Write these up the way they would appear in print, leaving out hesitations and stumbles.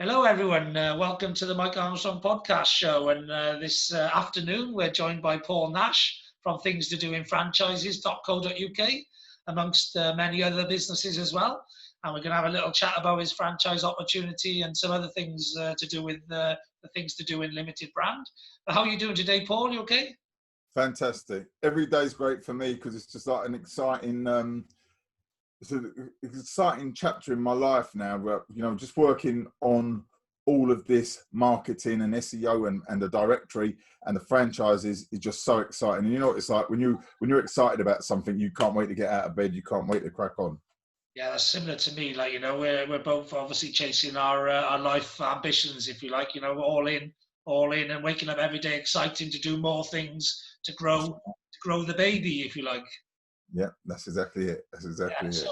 Hello, everyone. Welcome to the Mike Armstrong podcast show. And this afternoon, we're joined by Paul Nash from Things to Do in Franchises.co.uk, amongst many other businesses as well. And we're going to have a little chat about his franchise opportunity and some other things to do with the Things to Do in Limited brand. How are you doing today, Paul? You okay? Fantastic. Every day's great for me because it's just like an exciting chapter in my life now where, just working on all of this marketing and SEO and the directory and the franchises is just so exciting. And you know what it's like when you're excited about something, you can't wait to get out of bed, you can't wait to crack on. Yeah, that's similar to me. Like, we're both obviously chasing our life ambitions, if you like, all in and waking up every day exciting to do more things to grow the baby, if you like. Yeah, that's exactly it. That's exactly it.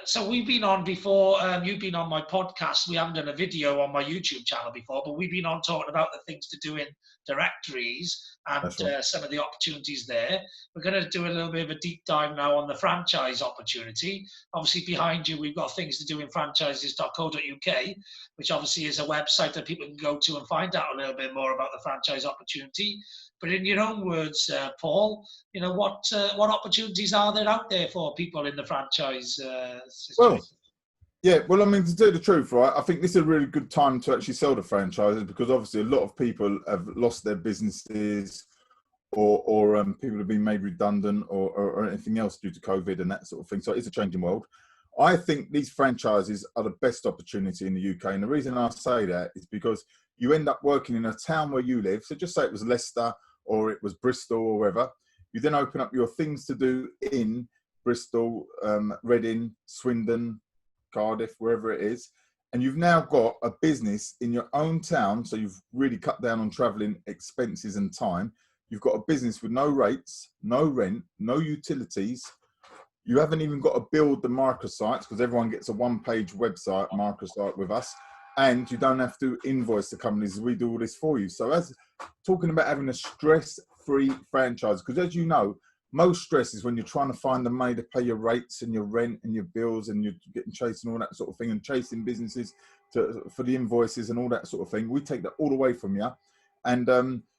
So we've been on before. You've been on my podcast. We haven't done a video on my YouTube channel before, but we've been on talking about the things to do in directories and Right. some of the opportunities there. We're going to do a little bit of a deep dive now on the franchise opportunity. Obviously, behind you, we've got things to do in franchises.co.uk, which obviously is a website that people can go to and find out a little bit more about the franchise opportunity. But in your own words, Paul, what opportunities are there out there for people in the franchise situation? Well, I mean, to tell you the truth, right, I think this is a really good time to actually sell the franchises because obviously a lot of people have lost their businesses or people have been made redundant or anything else due to COVID and that sort of thing. So it's a changing world. I think these franchises are the best opportunity in the UK. And the reason I say that is because you end up working in a town where you live. So just say it was Leicester or it was Bristol or wherever. You then open up your things to do in Bristol, Reading, Swindon, Cardiff, wherever it is. And you've now got a business in your own town. So you've really cut down on traveling expenses and time. You've got a business with no rates, no rent, no utilities. You haven't even got to build the microsites because everyone gets a one-page website microsite with us. And you don't have to invoice the companies. We do all this for you. So as talking about having a stress-free franchise, because as you know, most stress is when you're trying to find the money to pay your rates and your rent and your bills and you're getting chasing all that sort of thing and chasing businesses for the invoices and all that sort of thing. We take that all away from you. And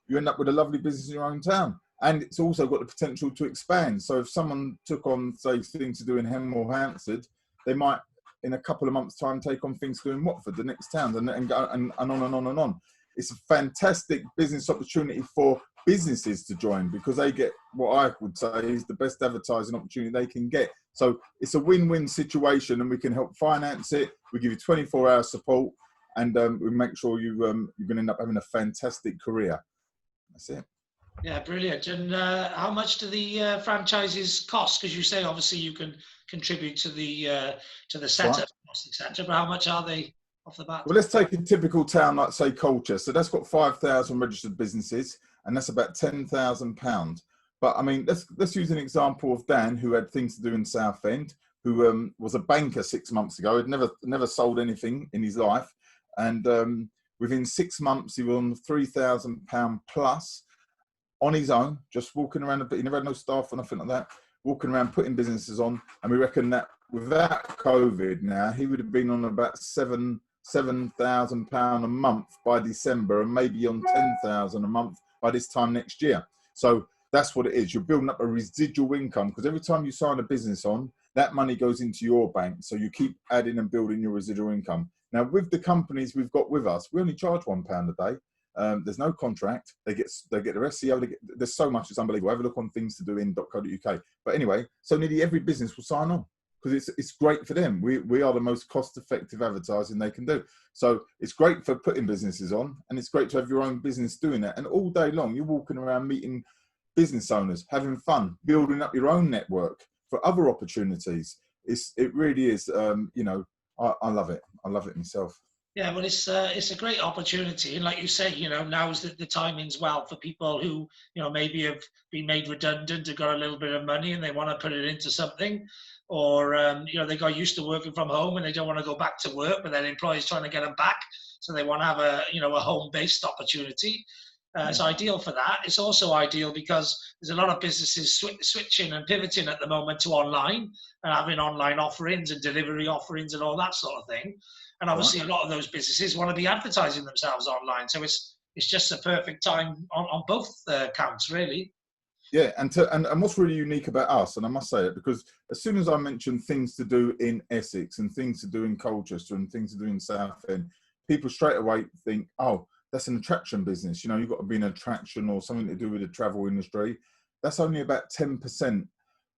you end up with a lovely business in your own town. And it's also got the potential to expand. So if someone took on, say, things to do in Hem or Hampstead, they might, in a couple of months' time, take on things to do in Watford, the next town, and go and on and on and on. It's a fantastic business opportunity for businesses to join because they get what I would say is the best advertising opportunity they can get. So it's a win-win situation, and we can help finance it. We give you 24-hour support, and we make sure you're going to end up having a fantastic career. That's it. Yeah, brilliant. And how much do the franchises cost? Because you say obviously you can contribute to the setup costs, etc. But how much are they off the bat? Well, let's take a typical town like, say, Colchester. So that's got 5,000 registered businesses, and that's about £10,000. But I mean, let's use an example of Dan, who had things to do in Southend, who was a banker 6 months ago. Had never sold anything in his life, and within 6 months he was on £3,000 plus on his own, just walking around a bit. He never had no staff or nothing like that. Walking around putting businesses on, and we reckon that without COVID, now he would have been on about £7,000 a month by December, and maybe on £10,000 a month by this time next year. So that's what it is. You're building up a residual income because every time you sign a business on, that money goes into your bank. So you keep adding and building your residual income. Now, with the companies we've got with us, we only charge £1 a day. There's no contract. They get their SEO. There's so much, it's unbelievable. Have a look on things to do in .co.uk. But anyway, so nearly every business will sign on because it's great for them. We are the most cost-effective advertising they can do. So it's great for putting businesses on, and it's great to have your own business doing that. And all day long, you're walking around meeting business owners, having fun, building up your own network for other opportunities. It really is. I love it. I love it myself. Yeah, well, it's a great opportunity, and like you say, now's the timing's well for people who maybe have been made redundant, have got a little bit of money, and they want to put it into something, or they got used to working from home and they don't want to go back to work, but their employer's trying to get them back, so they want to have a home-based opportunity. It's ideal for that. It's also ideal because there's a lot of businesses switching and pivoting at the moment to online and having online offerings and delivery offerings and all that sort of thing. And obviously, a lot of those businesses want to be advertising themselves online. So it's just a perfect time on both counts, really. Yeah, and what's really unique about us, and I must say it, because as soon as I mention things to do in Essex and things to do in Colchester and things to do in Southend, people straight away think, oh, that's an attraction business. You know, you've got to be an attraction or something to do with the travel industry. That's only about 10%.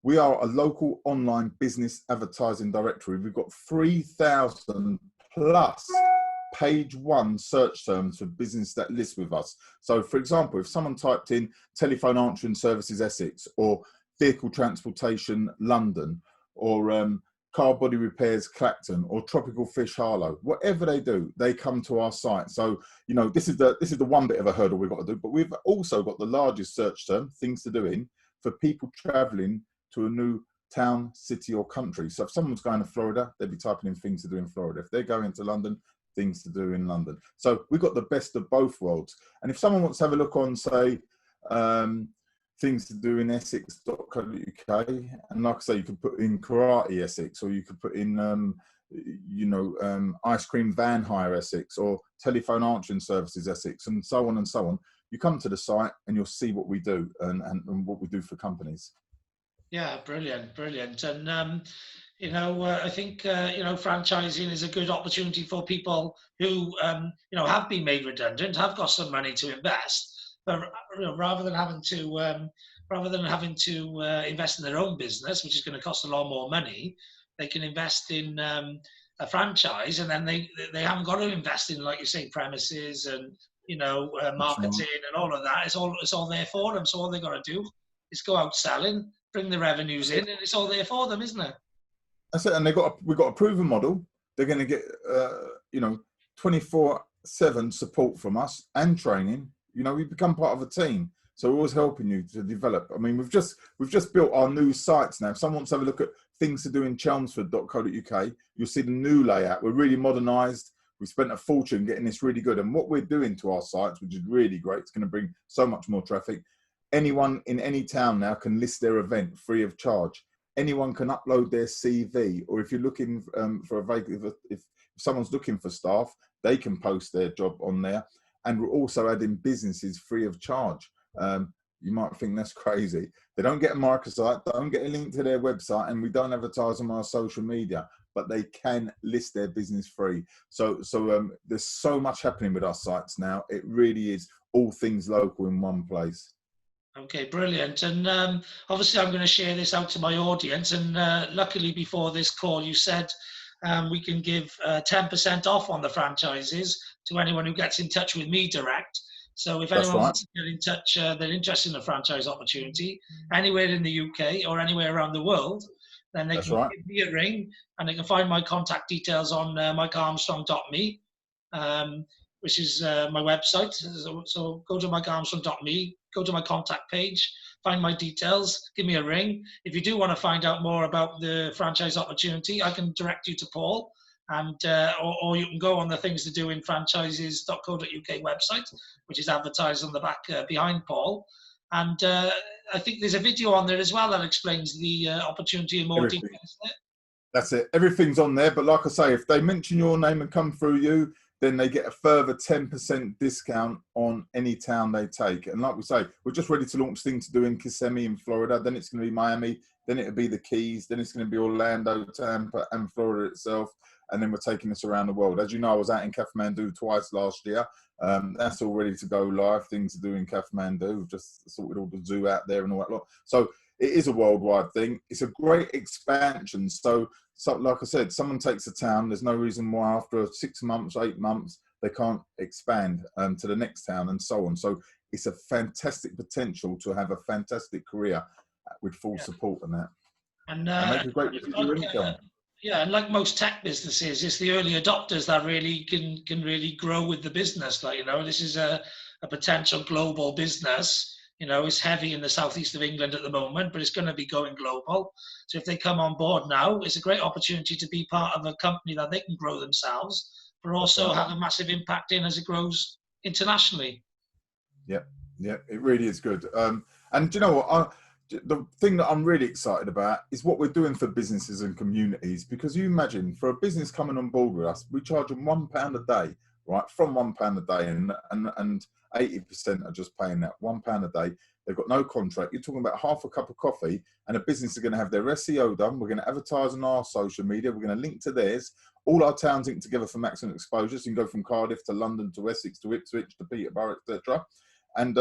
We are a local online business advertising directory. We've got 3,000 plus page one search terms for business that lists with us. So for example, if someone typed in telephone answering services Essex, or vehicle transportation London, or car body repairs Clacton, or tropical fish Harlow, whatever they do, they come to our site. So you know, this is the one bit of a hurdle we've got to do, but we've also got the largest search term, things to do in, for people traveling to a new town, city or country. So if someone's going to Florida, they'd be typing in things to do in Florida. If they're going to London, things to do in London. So we've got the best of both worlds. And if someone wants to have a look on, say, things to do in Essex.co.uk, and like I say, you could put in karate Essex, or you could put in ice cream van hire Essex, or telephone answering services Essex, and so on and so on. You come to the site and you'll see what we do and what we do for companies. Yeah, brilliant. And I think franchising is a good opportunity for people who have been made redundant, have got some money to invest, but rather than having to invest in their own business, which is going to cost a lot more money, they can invest in a franchise, and then they haven't got to invest in, like you say, premises and marketing and all of that. It's all there for them. So all they got to do is go out selling, bring the revenues in, and it's all there for them, isn't it? That's it. And we've got a proven model. They're going to get 24/7 support from us and training. You know, we become part of a team, so we're always helping you to develop. I mean, we've just built our new sites now. If someone wants to have a look at things to do in Chelmsford.co.uk, you'll see the new layout. We're really modernised. We spent a fortune getting this really good, and what we're doing to our sites, which is really great, it's going to bring so much more traffic. Anyone in any town now can list their event free of charge. Anyone can upload their CV, or if you're looking for a vacancy, if someone's looking for staff, they can post their job on there. And we're also adding businesses free of charge. You might think that's crazy. They don't get a microsite, don't get a link to their website, and we don't advertise on our social media, but they can list their business free. So there's so much happening with our sites now. It really is all things local in one place. Okay, brilliant. And obviously I'm going to share this out to my audience. And luckily before this call, you said we can give 10% off on the franchises to anyone who gets in touch with me direct. So if anyone wants to get in touch, they're interested in a franchise opportunity anywhere in the UK or anywhere around the world, then they can give me a ring, and they can find my contact details on mikearmstrong.me, which is my website. So go to mikearmstrong.me, go to my contact page, find my details, give me a ring. If you do want to find out more about the franchise opportunity, I can direct you to Paul, and or you can go on the things to do in franchises.co.uk website, which is advertised on the back behind Paul. And I think there's a video on there as well that explains the opportunity in more detail, isn't it? That's it. Everything's on there. But like I say, if they mention your name and come through you, then they get a further 10% discount on any town they take. And like we say, we're just ready to launch things to do in Kissimmee in Florida. Then it's going to be Miami. Then it'll be the Keys. Then it's going to be Orlando, Tampa, and Florida itself. And then we're taking this around the world. As you know, I was out in Kathmandu twice last year. That's all ready to go live. Things to do in Kathmandu. We've just sorted all the zoo out there and all that lot. So it is a worldwide thing. It's a great expansion. So like I said, someone takes a town, there's no reason why after 6 months, 8 months, they can't expand to the next town and so on. So it's a fantastic potential to have a fantastic career with full support on that. And make a great residual income. Yeah, and like most tech businesses, it's the early adopters that really can really grow with the business. Like, this is a potential global business. It's heavy in the southeast of England at the moment, but it's going to be going global. So if they come on board now, it's a great opportunity to be part of a company that they can grow themselves, but also have a massive impact in as it grows internationally. Yeah, it really is good. And do you know what? the thing that I'm really excited about is what we're doing for businesses and communities. Because you imagine, for a business coming on board with us, we charge them £1 a day, right? From £1 a day, and 80% are just paying that £1 a day. They've got no contract. You're talking about half a cup of coffee, and a business are going to have their SEO done. We're going to advertise on our social media. We're going to link to theirs. All our towns link together for maximum exposure. So you can go from Cardiff to London to Essex to Ipswich to Peterborough, etc. And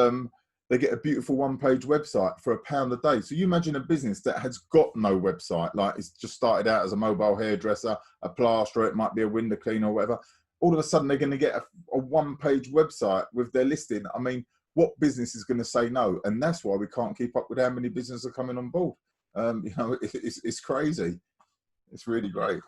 they get a beautiful one-page website for £1 a day. So you imagine a business that has got no website, like it's just started out as a mobile hairdresser, a plasterer, it might be a window cleaner or whatever. All of a sudden, they're going to get a one-page website with their listing. I mean, what business is going to say no? And that's why we can't keep up with how many businesses are coming on board. You know, it's crazy. It's really great.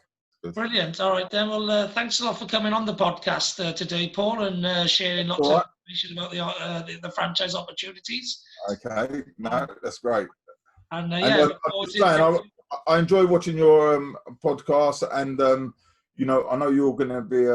Brilliant. All right, then. Well, thanks a lot for coming on the podcast today, Paul, and sharing lots of information about the franchise opportunities. Okay, no, that's great. And yeah, I enjoy watching your podcast, and you know, I know you're going to be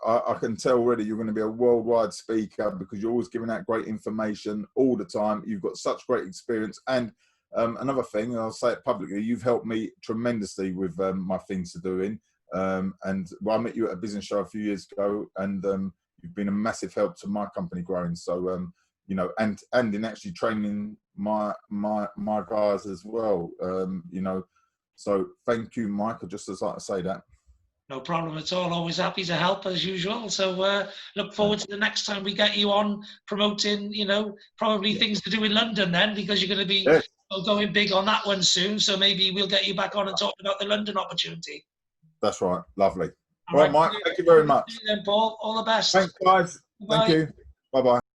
I can tell already you're going to be a worldwide speaker, because you're always giving out great information all the time. You've got such great experience, and another thing, and I'll say it publicly, you've helped me tremendously with my things to doing. And well, I met you at a business show a few years ago, and you've been a massive help to my company growing. So you know, and in actually training my guys as well. You know, so thank you, Mike. I'd just like to say that. No problem at all. Always happy to help as usual. So look forward to the next time we get you on promoting, you know, probably things to do in London then, because you're going to be going big on that one soon. So maybe we'll get you back on and talk about the London opportunity. That's right. Lovely. All right, Mike. Thank you very much. Then, Paul. All the best. Thanks, guys. Bye. Thank you. Bye-bye.